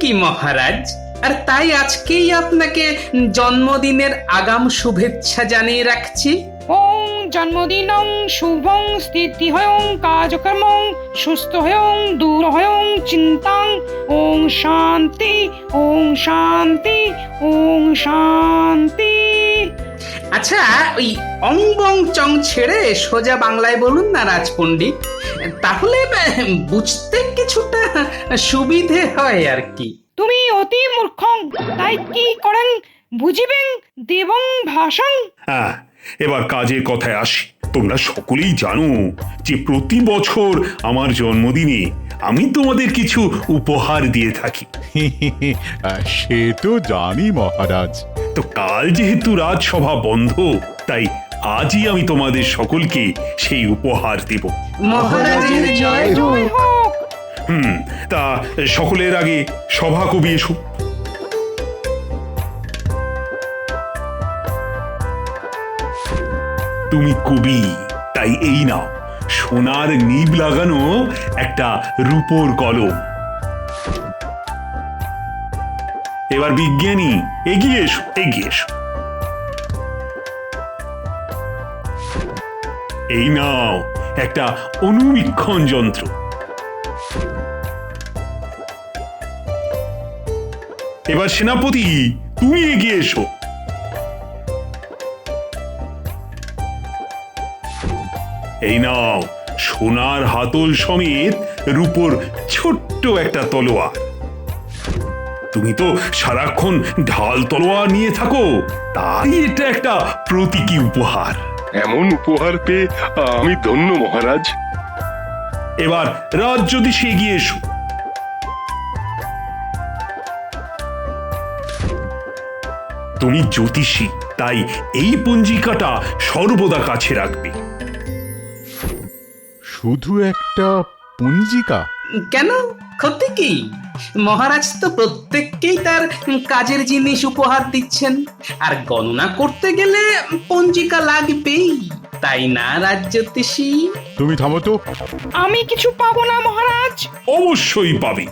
কি মহারাজ, আর তাই আজকেই আপনাকে জন্মদিনের আগাম শুভেচ্ছা জানিয়ে রাখছি। ওং জন্মদিনং শুভং স্থিতিহয়ং কাজকর্মং সুস্থহয়ং দূরহয়ং চিন্তাং ওং শান্তি ওং শান্তি ওং শান্তি। আচ্ছা, ওই অং বং চং ছেড়ে সোজা বাংলায় বলুন না রাজপণ্ডিত, তাহলে বুঝতে কিছুটা সুবিধে হয় আর কি। তুমি অতি মূর্খং, তাই কি করেন বুঝিবেন দেবং ভাষং। হ্যাঁ, এবার কাজের কথায় আসি। তোমরা সকলেই জানো যে প্রতি বছর আমার জন্মদিনে আমি তোমাদের কিছু উপহার দিয়ে থাকি। সে তো জানি মহারাজ। তো কাল যেহেতু রাজসভা বন্ধ, তাই আজই আমি তোমাদের সকলকে সেই উপহার দেব। মহারাজের জয় জয় হোক। তা সকলের আগে সভা কবি এসো। তুমি কবি, তাই এই নাও সোনার নিব লাগানো একটা রূপোর কলম। এবার বিজ্ঞানী এগিয়ে এসো, এগিয়ে এসো। এই নাও একটা অনুবীক্ষণ যন্ত্র। এবার সেনাপতি তুমি এগিয়ে এসো। এই নাও সোনার হাতল সমেত রূপোর ছোট্ট একটা তলোয়ার। তুমি তো সারাক্ষণ ঢাল তলোয়ার নিয়ে থাকো, তাই এটা একটা প্রতীকী উপহার। এমন উপহার পেয়ে আমি ধন্য মহারাজ। এবার রাজ যদি সে এগিয়ে এসো। তুমি জ্যোতিষী, তাই এই পঞ্জিকাটা সর্বদা কাছে রাখবে। শুধু একটা পঞ্জিকা? কেন, ক্ষতি কি? মহারাজ তো প্রত্যেককেই তার কাজের জিনিস উপহার দিচ্ছেন, আর গণনা করতে গেলে পঞ্জিকা লাগবেই, তাই না রাজ্যোতিষী? তুমি থামো তো। আমি কিছু পাবো না মহারাজ। অবশ্যই পাবে।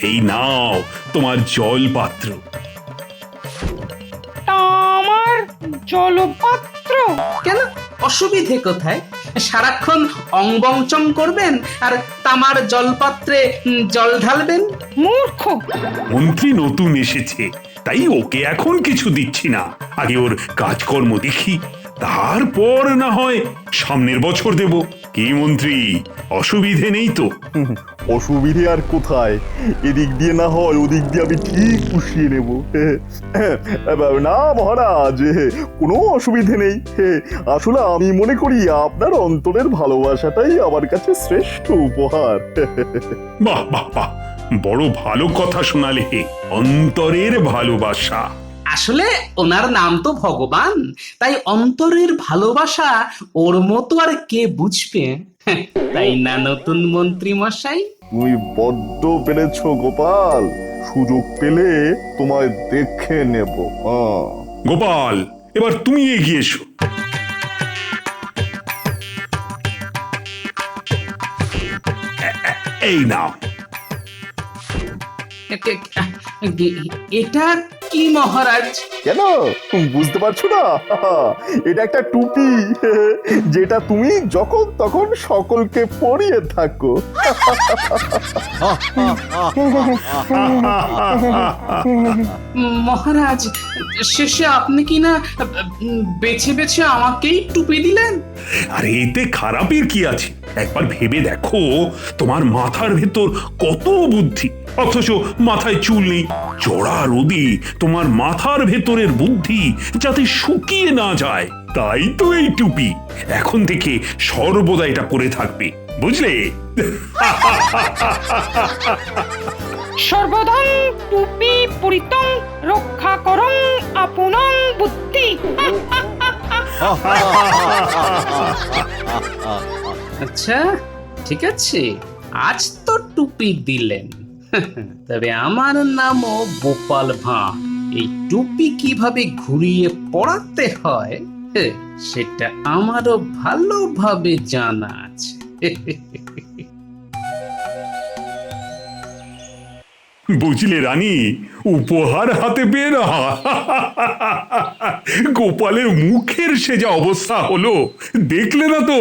এই নাও তোমার জল পাত্র। তা আমার জলপাত্র? কেন, অসুবিধে কোথায়? সারাক্ষণ অংবংচং করবেন আর তামার জলপাত্রে জল ঢালবেন। মূর্খ। মন্ত্রী নতুন এসেছে, তাই ওকে এখন কিছু দিচ্ছি না, আগে ওর কাজকর্ম দেখি, তারপর না হয় সামনের বছর দেব। কি মন্ত্রী, অসুবিধে নেই তো? অসুবিধে আর কোথায়, এদিক দিয়ে না হয় ওদিক দিয়ে আমি ঠিক পুষিয়ে নেব। না মহারাজ, কোনো অসুবিধে নেই। আসলে আমি মনে করি আপনার অন্তরের ভালোবাসাটাই আমার কাছে শ্রেষ্ঠ উপহার। বাহ বাহ বাহ, বড় ভালো কথা শোনালে। অন্তরের ভালোবাসা। আসলে ওনার নাম তো ভগবান, তাই অন্তরের ভালোবাসা ওর মতো আর কে বুঝবে, তাই না নতুন মন্ত্রী মশাই? তুমি বড্ড পেরেছ গোপাল, সুযোগ পেলে তোমায় দেখে নেব। গোপাল, এবার তুমি এগিয়ে এসো। এই নাও। এটা কি মহারাজ? কেন বুঝতে পারছো না? এটা একটা টুপি, যেটা তুমি যখন তখন সকলকে পরিয়ে থাকো। মহারাজ, শেষে আপনি কি না বেছে বেছে আমাকেই টুপি দিলেন? আরে এতে খারাপের কি আছে? একবার ভেবে দেখো, তোমার মাথার ভেতর কত বুদ্ধি, অথচ মাথায় চুল নেই। চড়া রোদে তোমার মাথার ভেতরের বুদ্ধি যাতে শুকিয়ে না যায়, তাই তো এই টুপি। এখন থেকে সর্বদা এটা পরে থাকবে, বুঝলে? সর্বদং টুপি পরিতং রক্ষা করং আপনং বুদ্ধি। আচ্ছা, ঠিক আছে, আজ তো টুপি দিলেন, তবে আমার নামও গোপাল ভাঁড়। এই টুপি কিভাবে ঘুরিয়ে পড়াতে হয় সেটা আমারও ভালোভাবে জানা আছে। বুঝলে রানী, উপহার হাতে পেয়ে না গোপালের মুখের সে যা অবস্থা হলো, দেখলে না তো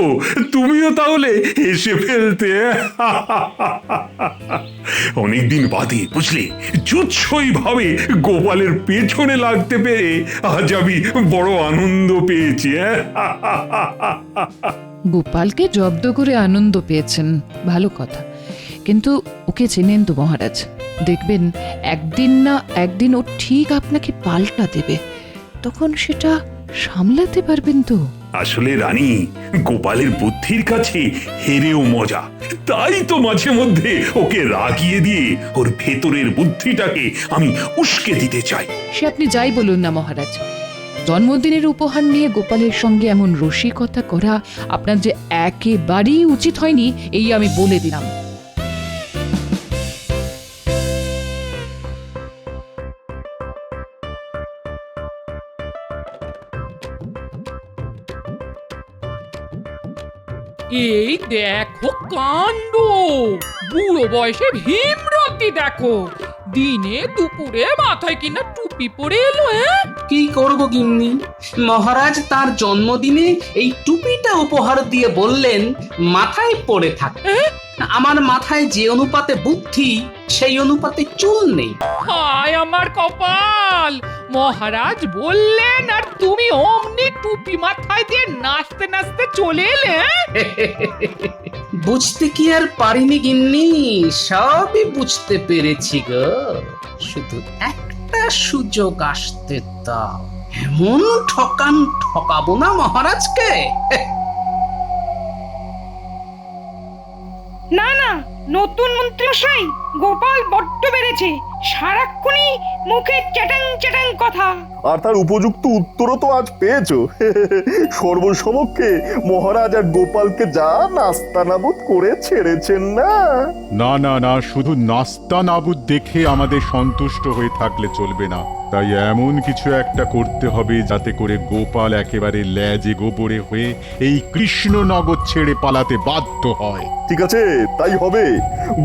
তুমিও তাহলে হেসে ফেলতে। অনেকদিন বাদে বুঝলে জুৎসই ভাবে গোপালের পেছনে লাগতে পেরে আজ আমি বড় আনন্দ পেয়েছি। গোপালকে জব্দ করে আনন্দ পেয়েছেন, ভালো কথা, কিন্তু ওকে চেনেন তো মহারাজ? দেখবেন একদিন না একদিন ও ঠিক আপনাকে পাল্টা দেবে, তখন সেটা সামলাতে পারবেন তো? আসলে রানী, গোপালের বুদ্ধির কাছে হেরেও মজা, তাই তো মাঝে মধ্যে ওকে রাগিয়ে দিয়ে ওর ভেতরের বুদ্ধিটাকে আমি উস্কে দিতে চাই। সে আপনি যাই বলুন না মহারাজ, জন্মদিনের উপহার নিয়ে গোপালের সঙ্গে এমন রসিকতা করা আপনার যে একেবারেই উচিত হয়নি, এই আমি বলে দিলাম। এই দেখো কাণ্ড, বুড়ো বয়সে ভীমরতি দেখো, দিনে দুপুরে মাথায় কিনা টুপি পরে এলো। কি করব গিন্নি, মহারাজ তার জন্মদিনে এই টুপিটা উপহার দিয়ে বললেন মাথায় পড়ে থাক। আমার মাথায় যে অনুপাতে বুদ্ধি সেই অনুপাতে চুল নেই। হায় আমার কপাল, মহারাজ বললেন আর তুমি অমনি টুপি মাথায় দিয়ে নাচতে নাচতে চলে এলে। বুঝতে কি আর পারিনি গিন্নি, সবই বুঝতে পেরেছি গো, শুধু একটা সুযোগ আসতে দাও, এমন ঠকান ঠকাবো না মহারাজকে। না না, নতুন মন্ত্রীমশাই, গোপাল বড্ড বেড়েছে, সারাক্ষণই মুখে চ্যাটাং চ্যাটাং কথা। আর তার উপযুক্ত উত্তরও তো আজ পেয়েছো। সর্বসমক্ষে মহারাজ আর গোপালকে যা নাস্তা নাবুদ করে ছেড়েছেন না। না না না, শুধু নাস্তা নাবুদ দেখে আমাদের সন্তুষ্ট হয়ে থাকলে চলবে না, তাই এমন কিছু একটা করতে হবে যাতে করে গোপাল একেবারে ল্যাজে গোবরে হয়ে এই কৃষ্ণনগর ছেড়ে পালাতে বাধ্য হয়। ঠিক আছে, তাই হবে।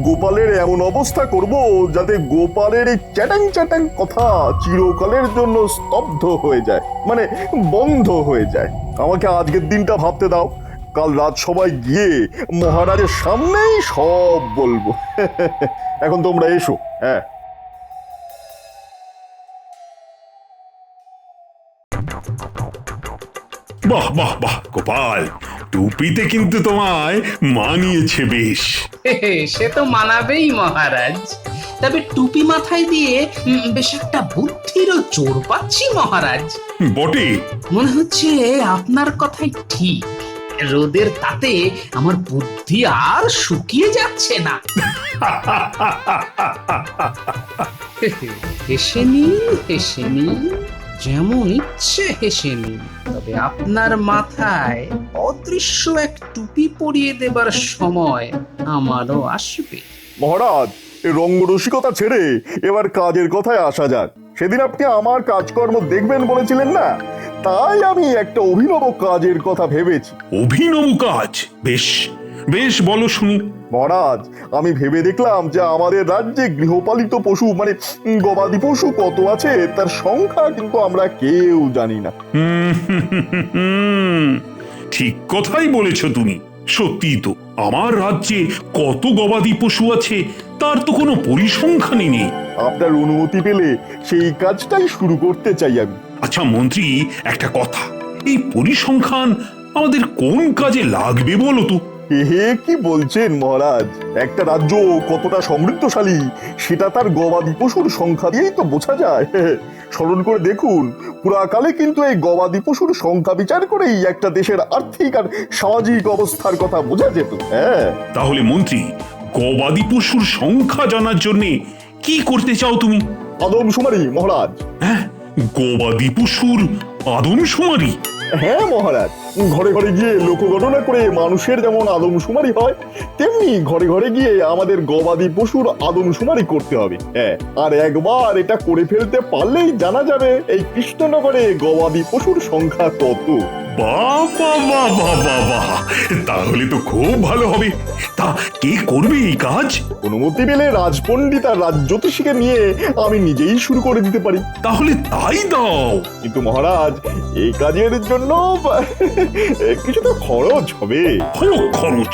গোপালের এমন অবস্থা করব যাতে গোপালের এই চ্যাটাং চ্যাটাং কথা চিরকালের জন্য স্তব্ধ হয়ে যায়, মানে বন্ধ হয়ে যায়। আমাকে আজকের দিনটা ভাবতে দাও, কাল রাজসভায় গিয়ে মহারাজের সামনেই সব বলবো। এখন তোমরা এসো। হ্যাঁ, বাহ বাহ বাহ গোপাল, টুপিতে কিন্তু তোমায় মানিয়েছে বেশ। সে তো মানাবেই মহারাজ, তবে টুপি মাথায় দিয়ে বেশ একটা বুদ্ধিরও জোর পাচ্ছি মহারাজ। বটে, মনে হচ্ছে আপনার কথাই ঠিক, রোদের তাতে আমার বুদ্ধি আর শুকিয়ে যাচ্ছে না। হেসে নিন, হেসে নিন, যেমন ইচ্ছে হেসে নিন, তবে আপনার মাথায় অদৃশ্য এক টুপি পরিয়ে দেবার সময় আমারও আসবে। মহারাজ, এই রঙ্গরসিকতা ছেড়ে এবার কাজের কথায় আসা যাক। সেদিন আপনি আমার কাজকর্ম দেখবেন বলেছিলেন না, তাই আমি একটা অভিনব কাজের কথা ভেবেছি। অভিনব কাজ? বেশ বেশ, বলো শুনি। মহারাজ, আমি ভেবে দেখলাম যে আমাদের রাজ্যে গৃহপালিত পশু মানে গবাদি পশু কত আছে তার সংখ্যা কিন্তু আমরা কেউ জানি না। ঠিক কথাই বলেছো তুমি। সত্যি তো, আমার রাজ্যে কত গবাদি পশু আছে তার তো কোনো পরিসংখ্যানই নেই। আপনার অনুমতি পেলে সেই কাজটাই শুরু করতে চাই আমি। আচ্ছা মন্ত্রী, একটা কথা, এই পরিসংখ্যান আমাদের কোন কাজে লাগবে বলো তো? হে কি বলছেন মহারাজ, একটা রাজ্য কতটা সমৃদ্ধশালী সেটা তার গবাদি পশুর সংখ্যা দিয়েই তো বোঝা যায়। স্মরণ করে দেখুন, পুরাকালে কিন্তু এই গবাদি পশুর সংখ্যা বিচার করেই একটা দেশের আর্থিক আর সামাজিক অবস্থার কথা বোঝা যেত। হ্যাঁ, তাহলে মন্ত্রী, গবাদি পশুর সংখ্যা জানার জন্য কি করতে চাও তুমি? আদমশুমারি মহারাজ। হ্যাঁ, গবাদি পশুর আদমশুমারি? হ্যাঁ মহারাজ, ঘরে ঘরে গিয়ে লোকগণনা করে মানুষের যেমন আদমশুমারি হয়, তেমনি ঘরে ঘরে গিয়ে আমাদের গবাদি পশুর আদমশুমারি করতে হবে। হ্যাঁ, আর একবার এটা করে ফেলতে পারলেই জানা যাবে এই কৃষ্ণনগরে গবাদি পশুর সংখ্যা কত। বাবা বাবা বাবা, তাহলে তো খুব ভালো হবে। তা কে করবে এই কাজ? অনুমতি পেলে রাজপণ্ডিত আর রাজজ্যোতিষীকে নিয়ে আমি নিজেই শুরু করে দিতে পারি। তাহলে তাই দাও। কিন্তু মহারাজ, এই কাজের জন্য কিছু তো খরচ হবে। খরচ?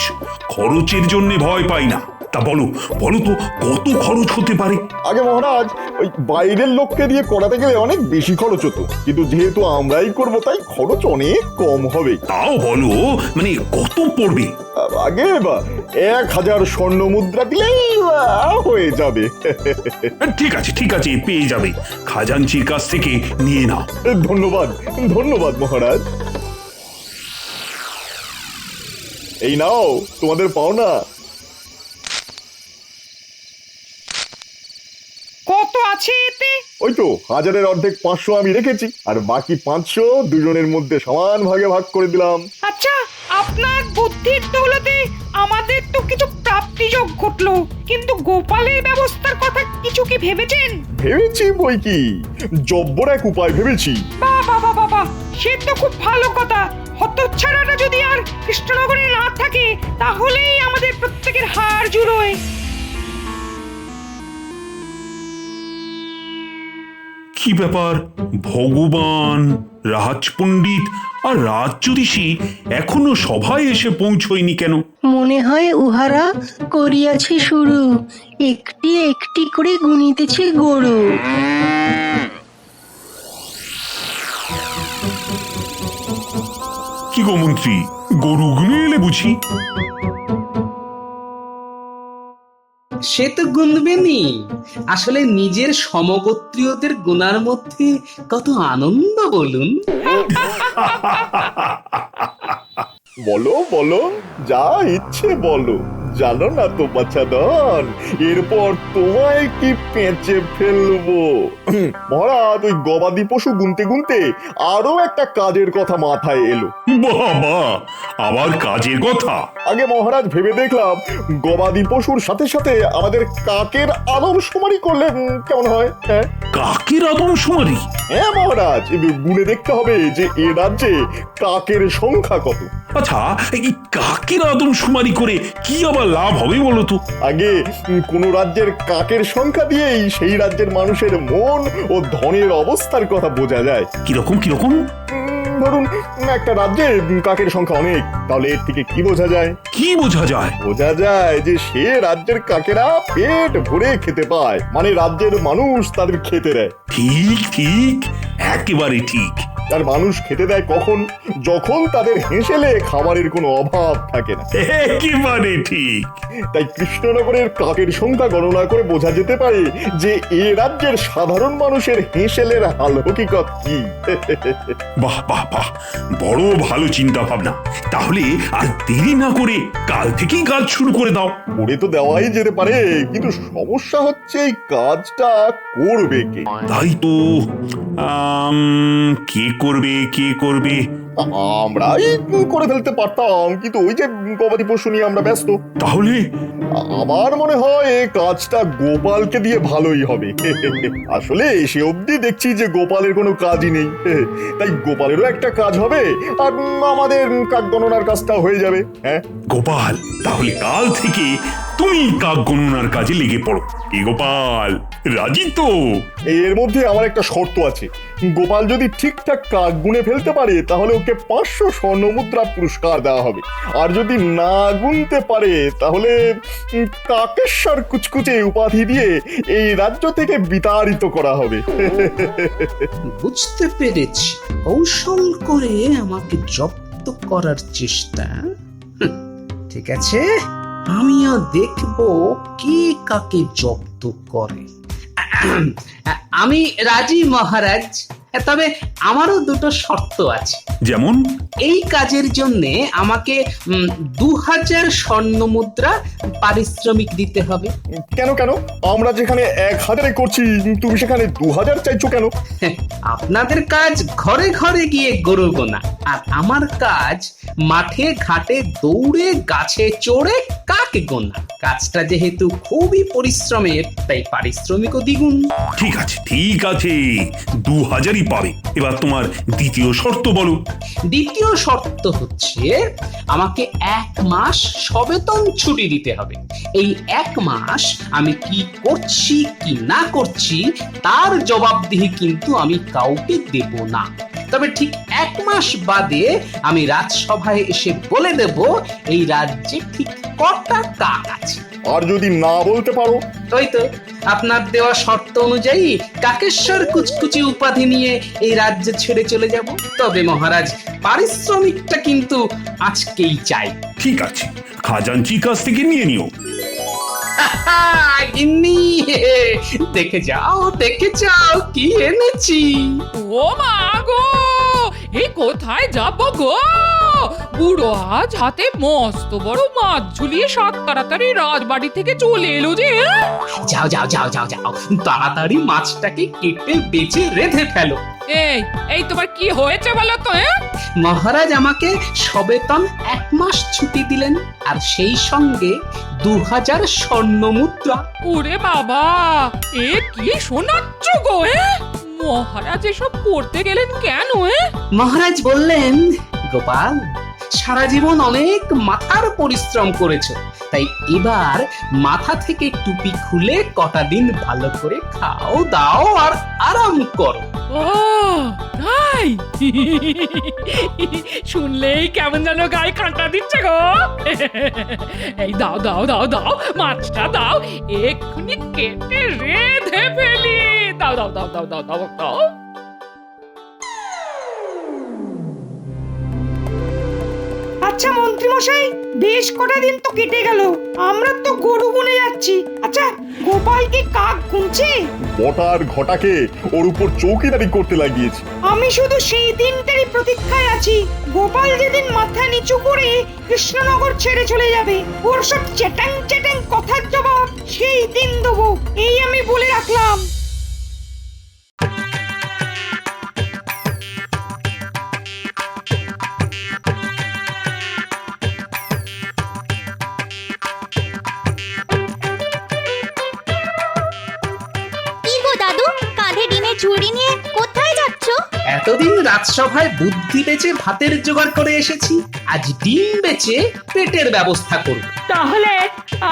খরচের জন্য ভয় পাই না। তা বলো বলো তো, কত খরচ হতে পারে? আগে মহারাজ, ওই বাইরের লোককে দিয়ে করাতে গেলে অনেক বেশি খরচ হতো, কিন্তু যেহেতু আমরাই করব তাই খরচ অনেক কম হবে। তাও বলো, মানে কত পড়বে? আগে 1000 স্বর্ণ মুদ্রা দিলেই হয়ে যাবে। ঠিক আছে ঠিক আছে, পেয়ে যাবে। খাজাঞ্চির কাছ থেকে নিয়ে নাও। ধন্যবাদ ধন্যবাদ মহারাজ। এই নাও তোমাদের পাওনা। কত আছে এতে? ওই তো 1000-এর অর্ধেক 500 আমি রেখেছি, আর বাকি 500 দুজনের মধ্যে সমান ভাগে ভাগ করে দিলাম। আচ্ছা, আপনার বুদ্ধির দৌলতে আমাদের তো কিছু প্রাপ্তিযোগ ঘটলো, কিন্তু গোপালের ব্যবস্থার কথা কিছু কি ভেবেছেন? ভেবেছি বই কি, জব্বর এক উপায় ভেবেছি। বাবা বাবা বাবা, সে তো খুব ভালো কথা। হতচ্ছাড়াটা যদি আর কৃষ্ণনগরে না থাকে, তাহলেই আমাদের প্রত্যেকের হাড় জুড়োয়। কি ব্যাপার, ভগবান, রাজপণ্ডিত আর রাজজ্যোতিষী এখনো সভায় এসে পৌঁছয়নি কেন? মনে হয় উহারা করিয়াছে শুরু, একটি একটি করে গুনিতেছে গরু। কি গো মন্ত্রী, গরু গুনে এলে বুঝি? সে তো গুনবেনি। আসলে নিজের সমগোত্রীয়দের গুনার মধ্যে কত আনন্দ বলুন। বলো বলো, যা ইচ্ছে বলো। জানো না তো বাচ্চাদন, এরপর তোমায় কি পেঁচে ফেলবো। মহারাজ, ওই গবাদি পশু গুনতে গুনতে আরো একটা কাজের কথা মাথায় এলো। বাবা, আবার কাজের কথা? আগে মহারাজ, ভেবে দেখলাম গবাদি পশুর সাথে সাথে আমাদের কাকের আদমশুমারি করলে কেমন হয়? হ্যাঁ কাকের আদমশুমারি? হ্যাঁ মহারাজ, গুনে দেখতে হবে যে এ রাজ্যে কাকের সংখ্যা কত। আচ্ছা, এই কাকের আদমশুমারি করে কি আবার লাভ হবে বলো তো? আগে কোন রাজ্যের কাকের সংখ্যা দিয়েই সেই রাজ্যের মানুষের মন ও ধনের অবস্থার কথা বোঝা যায়। কিরকম কিরকম? ধরুন, একটা রাজ্যে কাকের সংখ্যা অনেক, তাহলে এর থেকে কি বোঝা যায়? কি বোঝা যায়? বোঝা যায় যে সে রাজ্যের কাকেরা পেট ভরে খেতে পায়, মানে রাজ্যের মানুষ তাদের খেতে দেয়। ঠিক ঠিক, একেবারে ঠিক। আর মানুষ খেতে দেয় কখন? যখন তাদের হেঁসেলে খাবারের কোনো অভাব থাকে না। একেবারে ঠিক। তাই কৃষ্ণনগরের কাকের সংখ্যা গণনা করে বোঝা যেতে পারে যে এ রাজ্যের সাধারণ মানুষের হেঁসেলের হাল হকিকত কি। বাহ বাহ বাহ, বড় ভালো চিন্তা ভাবনা। তাহলে আর দেরি না করে কাল থেকেই কাজ শুরু করে দাও। করে তো দেওয়াই যেতে পারে, কিন্তু সমস্যা হচ্ছে এই কাজটা করবে কে? তাই তো, কে করবে কে করবে? আমরাই করে ফেলতে পারতাম, কিন্তু ওই যে গবাদি পশু নিয়ে আমরা ব্যস্ত। তাহলে আমার মনে হয় এই কাজটা গোপালকে দিয়ে ভালোই হবে। আসলে সে অবধি দেখছি যে গোপালের কোনো কাজই নেই, তাই গোপালেরও একটা কাজ হবে, আর আমাদের কাক গণনার কাজটা হয়ে যাবে। হ্যাঁ গোপাল, তাহলে কাল থেকে তুমি কাক গণনার কাজে লেগে পড়ো। এ গোপাল, রাজি তো? এর মধ্যে আমার একটা শর্ত আছে। গোপাল যদি ঠিকঠাক কাক গুনে ফেলতে পারে তাহলে ওকে 500 স্বর্ণ মুদ্রা পুরস্কার দেওয়া হবে, আর যদি না গুনতে পারে তাহলে কাকেশ্বর কুচকুচে উপাধি দিয়ে এই রাজ্য থেকে বিতাড়িত করা হবে। বুঝতে পেরেছি, কৌশল করে আমাকে জব্দ করার চেষ্টা। ঠিক আছে, আমিও দেখবো কে কাকে জব্দ করে। আমি রাজি মহারাজ, তবে আমারও দুটো শর্ত আছে। যেমন? এই কাজের জন্য আমাকে 2000 স্বর্ণ মুদ্রা পারিশ্রমিক দিতে হবে। কেন কেন? আমরা যেখানে 1000-এ করছি, তুমি সেখানে 2000 চাইছো কেন? আপনাদের কাজ ঘরে ঘরে গিয়ে গরু গোনা, আর আমার কাজ মাঠে ঘাটে দৌড়ে গাছে চড়ে কাক গোনা। কাজটা যেহেতু খুবই পরিশ্রমের, তাই পারিশ্রমিকও দ্বিগুণ। ঠিক আছে ঠিক আছে, 2000-ই পাবে। এবার তোমার দ্বিতীয় শর্ত বলো। দ্বিতীয় দ্বিতীয় শর্ত হচ্ছে আমাকে 1 মাস সবেতন ছুটি দিতে হবে। এই 1 মাস আমি কি করছি কি না করছি তার জবাবদিহি কিন্তু আমি কাউকে দেব না। তবে ঠিক 1 মাস বাদে আমি রাজসভায় এসে বলে দেব এই রাজ্যে ঠিক কটা কাক আছে। আর যদি না বলতে পারো? ওই তো আপনার দেওয়া শর্ত অনুযায়ী কাকেশ্বর কুচকুচি উপাধি নিয়ে এই রাজ্য ছেড়ে চলে যাব। তবে মহারাজ, পারিশ্রমিকটা কিন্তু আজকেই চাই। ঠিক আছে, খাজাঞ্চির কাছ থেকে নিয়ে নিও। গিন্নি, দেখে যাও কি এনেছি। ও মা গো, এই কোথায় যাব গো? বুড়ো আজ হাতে মস্ত বড় মাছ ঝুলিয়ে সাত তাড়াতাড়ি রাজবাড়ি থেকে চলে এলো যে। যাও তাড়াতাড়ি মাছটাকে কেটে বেছে রেঁধে ফেলো। এই তোমার কি হয়েছে বলো তো? মহারাজ আমাকে সবেতন 1 মাস ছুটি দিলেন, আর সেই সঙ্গে 2000 স্বর্ণ মুদ্রা। ওরে বাবা, এ কি শোনাচ্ছ গো? মহারাজ এসব করতে গেলেন কেন? মহারাজ বললেন, গোপাল, সারা জীবন অনেক মাথার পরিশ্রম করেছো, তাই এবার মাথা থেকে টুপি খুলে কটা দিন ভালো করে খাও দাও আর আরাম করো। ও তাই? শুনলেই কেমন যেন গায়ে কাঁটা দিচ্ছে গো। এই দাও দাও দাও দাও, মাছটা দাও, এক্ষুনি কেটে রেঁধে ফেলি। দাও দাও দাও দাও দাও দাও দাও। আচ্ছা মন্ত্রী মশাই, বেশ কটা দিন তো কেটে গেল, আমরা তো গরু গুনে যাচ্ছি। আচ্ছা, গোপাল কি কাক গুনছে? বটার ঘটাকে ওর উপর চৌকিদারি করতে লাগিয়েছে। আমি শুধু সেই দিনটারই প্রতীক্ষায় আছি। গোপাল যেদিন মাথা নিচু করে কৃষ্ণনগর ছেড়ে চলে যাবে, ওর সব চ্যাটাং চ্যাটাং কথার জবাব সেই দিন দেবো, এই আমি বলে রাখলাম। ঝুড়ি নিয়ে কোথায় যাচ্ছ? এতদিন রাজসভায় বুদ্ধি বেচে ভাতের জোগাড় করে এসেছি, আজ ডিম বেচে পেটের ব্যবস্থা করব। তাহলে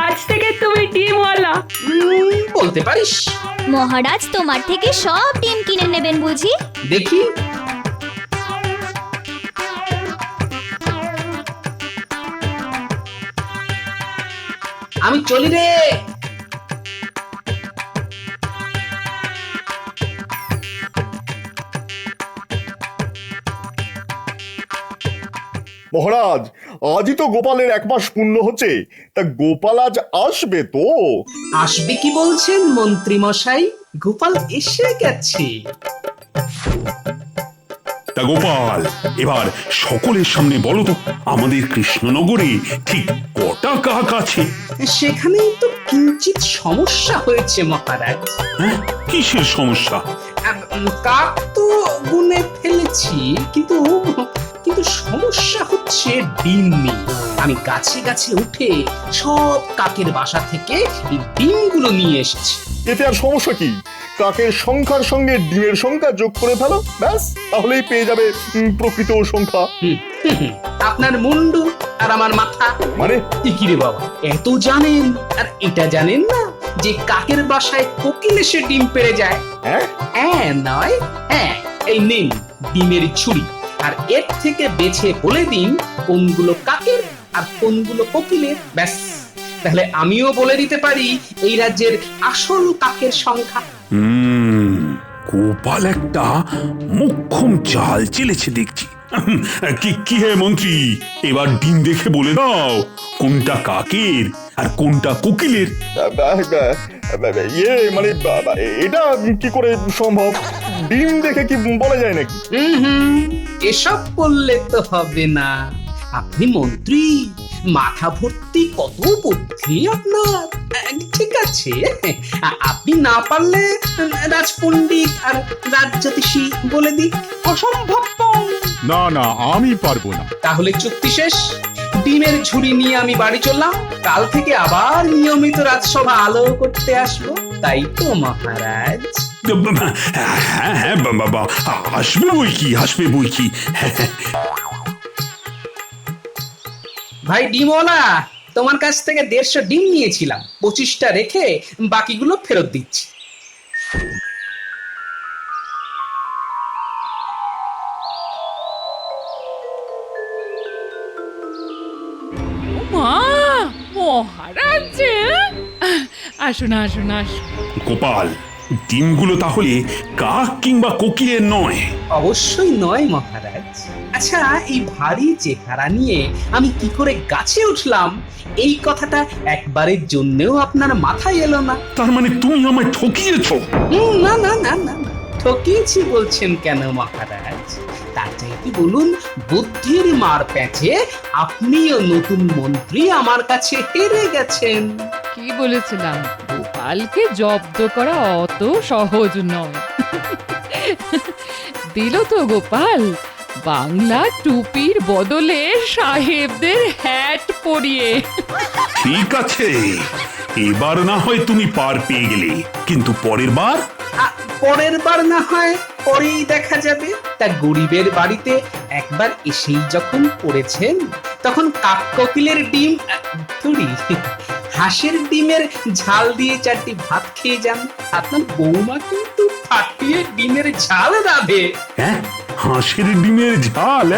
আজ থেকে তুমি ডিমওয়ালা বলতে পারিস। মহারাজ তোমার থেকে সব ডিম কিনে নেবেন বুঝি? দেখি। আমি চলি রে। মহারাজ, আজই তো গোপালের 1 মাস পূর্ণ হচ্ছে, তা গোপাল আজ আসবে তো? আসবে কি বলছেন মন্ত্রী মশাই? গোপাল এসে গেছে। তা গোপাল, এবার সকলের সামনে বলো তো, আমাদের কৃষ্ণনগরে ঠিক কটা কাক আছে? সেখানেই তো কিঞ্চিত সমস্যা হয়েছে মহারাজ। হ্যাঁ, কিসের সমস্যা? কাক তো গুনে ফেলেছি, কিন্তু সমস্যা হচ্ছে ডিম নেই। আমি গাছে গাছে উঠে সব কাকের বাসা থেকে এই ডিমগুলো নিয়ে এসেছি। এতে আর সমস্যা কি? কাকের সংখ্যার সঙ্গে ডিমের সংখ্যা যোগ করে ফেলো, ব্যাস, তাহলেই পেয়ে যাবে প্রকৃত সংখ্যা। আপনার মুন্ডু আর আমার মাথা। মানে কি রে বাবা, এত জানেন আর এটা জানেন না যে কাকের বাসায় কোকিল এসে ডিম পেড়ে যায়? হ্যাঁ নয় হ্যাঁ, এই নিন ডিমের ছুরি, আর এর থেকে বেছে বলে দিন কোনগুলো কাকের আর কোনগুলো কোকিলের। ব্যাস, তাহলে আমিও বলে দিতে পারি এই রাজ্যের আসল কাকের সংখ্যা। গোপাল একটা মোক্ষম চাল চেলেছে দেখছি। কি হে মন্ত্রী, এবার ডিম দেখে বলে দাও কোনটা কাকের আর কোনটা কোকিলের। মানে এটা কি করে সম্ভব? ডিম দেখে কি বলা যায় নাকি? এসব বললে তো হবে না। আপনি মন্ত্রী, মাথা ভর্তি কত বুদ্ধি আপনার। ঠিক আছে, আপনি না পারলে রাজপণ্ডিত আর রাজজ্যোতিষী বলে দিক। অসম্ভব। না না, আমি পারবো না। তাহলে চুক্তি শেষ। ডিমের ঝুড়ি নিয়ে আমি বাড়ি চললাম, কাল থেকে আবার নিয়মিত রাজসভা আলো করতে আসবো, তাই তো মহারাজ? হ্যাঁ হ্যাঁ বাবা, আসবে বই কি, আসবে বই কি। ভাই ডিমওয়ালা, তোমার কাছ থেকে 150 ডিম নিয়েছিলাম, 25টা রেখে বাকিগুলো ফেরত দিচ্ছি। মা মহারাজ যে, আসুন আসুন আসুন। গোপাল, ডিমগুলো তাহলে কাক কিংবা কোকিলের নয়? অবশ্যই নয় মহারাজ। আচ্ছা, এই ভারী চেহারা নিয়ে আমি কি করে গাছে উঠলাম, এই কথাটা একবারের জন্যও আপনার মাথায় এলো না? তার মানে তুমি আমায় ঠকিয়েছো? না না না না না, ঠকিয়েছি বলছেন কেন মহারাজ? তার চাইতে বলুন, বুদ্ধির মার প্যাচে আপনিও নতুন মন্ত্রী আমার কাছে হেরে গেছেন। কি বলেছিলাম, গোপালকে জব্দ করা অত সহজ নয়। দিল তো গোপাল বাংলা টুপির বদলে সাহেবদের হ্যাট পরিয়ে। ঠিক আছে, এবার না হয় তুমি পার পেয়ে গেলে, কিন্তু পরের বার? পরের বার না হয় পরেই দেখা যাবে। তা গরিবের বাড়িতে একবার এসেই যখন পড়েছেন, তখন কাক কোকিলের ডিম তুড়ি হাঁসের ডিমের ঝাল দিয়ে 4টি ভাত খেয়ে যান। আপনার বৌমা কিন্তু ফাটিয়ে ডিমের ঝাল রাঁধে। হ্যাঁ, হাঁসের ডিমের ঝাল?